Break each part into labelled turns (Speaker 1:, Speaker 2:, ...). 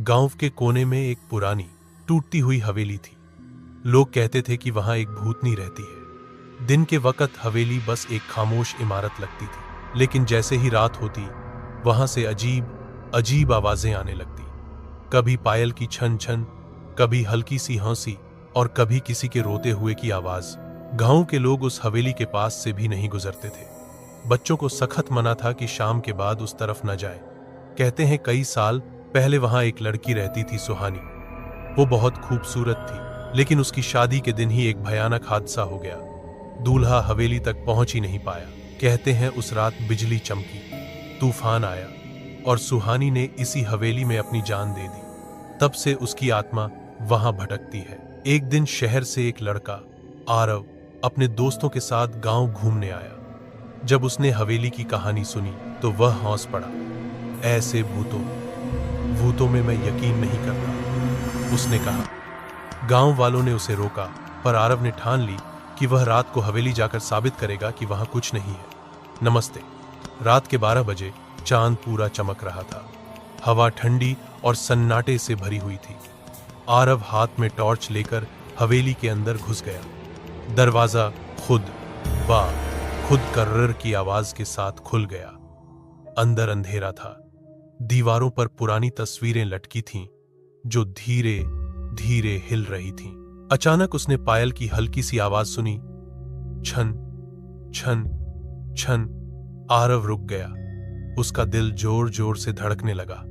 Speaker 1: गांव के कोने में एक पुरानी टूटती हुई हवेली थी। लोग कहते थे कि वहां एक भूतनी रहती है। दिन के वक्त हवेली बस एक खामोश इमारत लगती थी, लेकिन जैसे ही रात होती वहां से अजीब अजीब आवाजें आने लगती। कभी पायल की छन छन, कभी हल्की सी हंसी और कभी किसी के रोते हुए की आवाज। गांव के लोग उस हवेली के पास से भी नहीं गुजरते थे। बच्चों को सख्त मना था कि शाम के बाद उस तरफ न जाए। कहते हैं कई साल पहले वहां एक लड़की रहती थी, सुहानी। वो बहुत खूबसूरत थी, लेकिन उसकी शादी के दिन ही एक भयानक हादसा हो गया। दूल्हा हवेली तक पहुंच ही नहीं पाया। कहते हैं उस रात बिजली चमकी, तूफान आया और सुहानी ने इसी हवेली में अपनी जान दे दी। तब से उसकी आत्मा वहां भटकती है। एक दिन शहर से एक लड़का आरव अपने दोस्तों के साथ गांव घूमने आया। जब उसने हवेली की कहानी सुनी तो वह हौस पड़ा। ऐसे भूतों में मैं यकीन नहीं करता, उसने कहा। गांव वालों ने उसे रोका, पर आरव ने ठान ली कि वह रात को हवेली जाकर साबित करेगा कि वहां कुछ नहीं है। नमस्ते। रात के 12 बजे चांद पूरा चमक रहा था। हवा ठंडी और सन्नाटे से भरी हुई थी। आरव हाथ में टॉर्च लेकर हवेली के अंदर घुस गया। दरवाजा खुद कर्रर की आवाज के साथ खुल गया। अंदर अंधेरा था। दीवारों पर पुरानी तस्वीरें लटकी थीं, जो धीरे धीरे हिल रही थीं। अचानक उसने पायल की हल्की सी आवाज सुनी, छन छन छन। आरव रुक गया। उसका दिल जोर जोर से धड़कने लगा।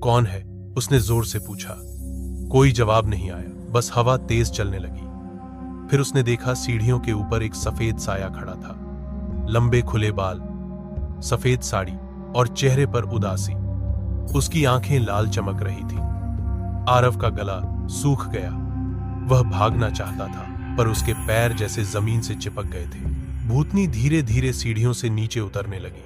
Speaker 1: कौन है? उसने जोर से पूछा। कोई जवाब नहीं आया, बस हवा तेज चलने लगी। फिर उसने देखा सीढ़ियों के ऊपर एक सफेद साया खड़ा था। लंबे खुले बाल, सफेद साड़ी और चेहरे पर उदासी। उसकी आंखें लाल चमक रही थी। आरव का गला सूख गया। वह भागना चाहता था, पर उसके पैर जैसे जमीन से चिपक गए थे। भूतनी धीरे धीरे सीढ़ियों से नीचे उतरने लगी।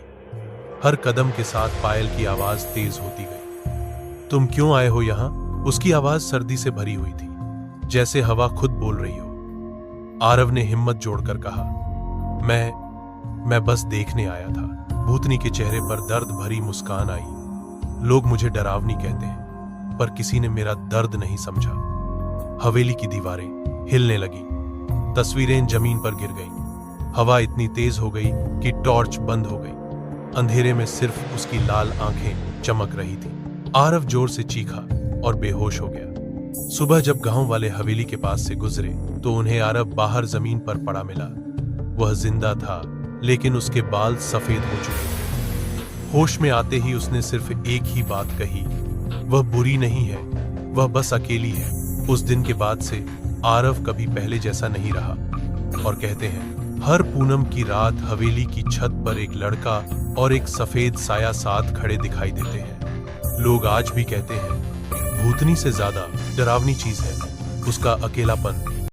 Speaker 1: हर कदम के साथ पायल की आवाज तेज होती गई। तुम क्यों आए हो यहां? उसकी आवाज सर्दी से भरी हुई थी, जैसे हवा खुद बोल रही हो। आरव ने हिम्मत जोड़कर कहा, मैं बस देखने आया था। भूतनी के चेहरे पर दर्द भरी मुस्कान आई। लोग मुझे डरावनी कहते हैं, पर किसी ने मेरा दर्द नहीं समझा। हवेली की दीवारें हिलने लगी, तस्वीरें जमीन पर गिर गईं। हवा इतनी तेज हो गई कि टॉर्च बंद हो गई। अंधेरे में सिर्फ उसकी लाल आंखें चमक रही थी। आरव जोर से चीखा और बेहोश हो गया। सुबह जब गांव वाले हवेली के पास से गुजरे तो उन्हें आरव बाहर जमीन पर पड़ा मिला। वह जिंदा था, लेकिन उसके बाल सफेद हो चुके थे। होश में आते ही उसने सिर्फ एक ही बात कही, वह बुरी नहीं है, वह बस अकेली है। उस दिन के बाद से आरव कभी पहले जैसा नहीं रहा। और कहते हैं हर पूनम की रात हवेली की छत पर एक लड़का और एक सफेद साया साथ खड़े दिखाई देते हैं। लोग आज भी कहते हैं भूतनी से ज्यादा डरावनी चीज है उसका अकेलापन।